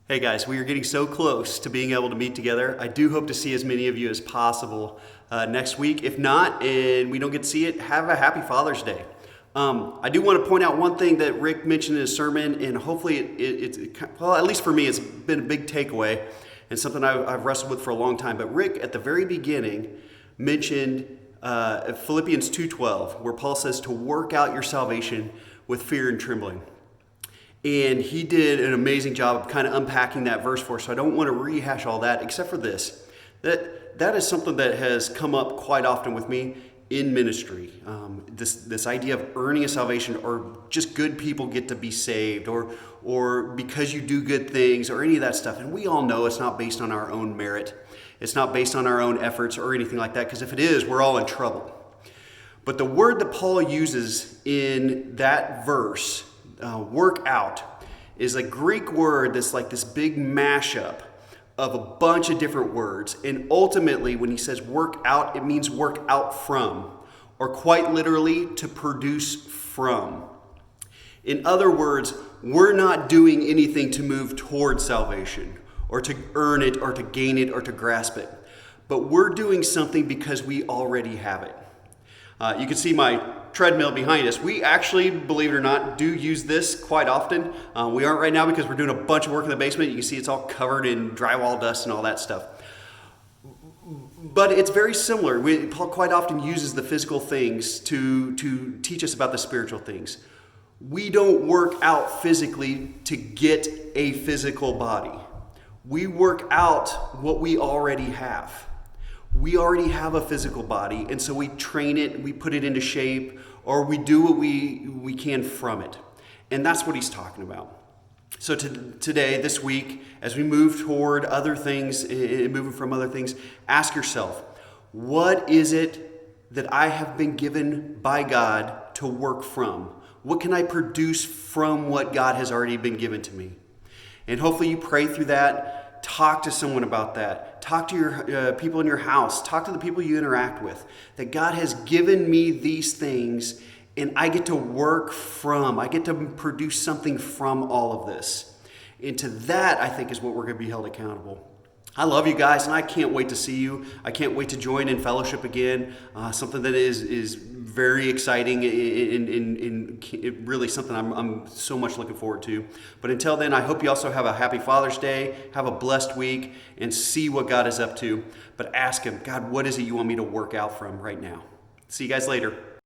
Hey guys, we are getting so close to being able to meet together. I do hope to see as many of you as possible next week. If not, and we don't get to see it, have a happy Father's Day. I do want to point out one thing that Rick mentioned in his sermon, and hopefully well, at least for me, it's been a big takeaway and something I've wrestled with for a long time. But Rick, at the very beginning, mentioned Philippians 2:12, where Paul says to work out your salvation with fear and trembling. And he did an amazing job of kind of unpacking that verse for us. So I don't want to rehash all that, except for this. That is something that has come up quite often with me in ministry. This idea of earning a salvation, or just good people get to be saved, or because you do good things, or any of that stuff. And we all know it's not based on our own merit. It's not based on our own efforts or anything like that, because if it is, we're all in trouble. But the word that Paul uses in that verse, work out, is a Greek word that's like this big mashup of a bunch of different words. And ultimately, when he says work out, it means work out from, or quite literally, to produce from. In other words, we're not doing anything to move towards salvation, or to earn it, or to gain it, or to grasp it. But we're doing something because we already have it. You can see my treadmill behind us. We actually, believe it or not, do use this quite often. We aren't right now because we're doing a bunch of work in the basement. You can see it's all covered in drywall dust and all that stuff. But it's very similar. Paul quite often uses the physical things to teach us about the spiritual things. We don't work out physically to get a physical body. We work out what we already have. We already have a physical body, and so we train it, we put it into shape, or we do what we can from it. And that's what he's talking about. So today, this week, as we move toward other things, moving from other things, ask yourself, what is it that I have been given by God to work from? What can I produce from what God has already been given to me? And hopefully you pray through that. Talk to someone about that. Talk to your people in your house. Talk to the people you interact with. That God has given me these things, and I get to work from. I get to produce something from all of this. And to that, I think, is what we're going to be held accountable. I love you guys, and I can't wait to see you. I can't wait to join in fellowship again. Something that is very exciting and really something I'm so much looking forward to. But until then, I hope you also have a happy Father's Day, have a blessed week, and see what God is up to. But ask Him, God, what is it you want me to work out from right now? See you guys later.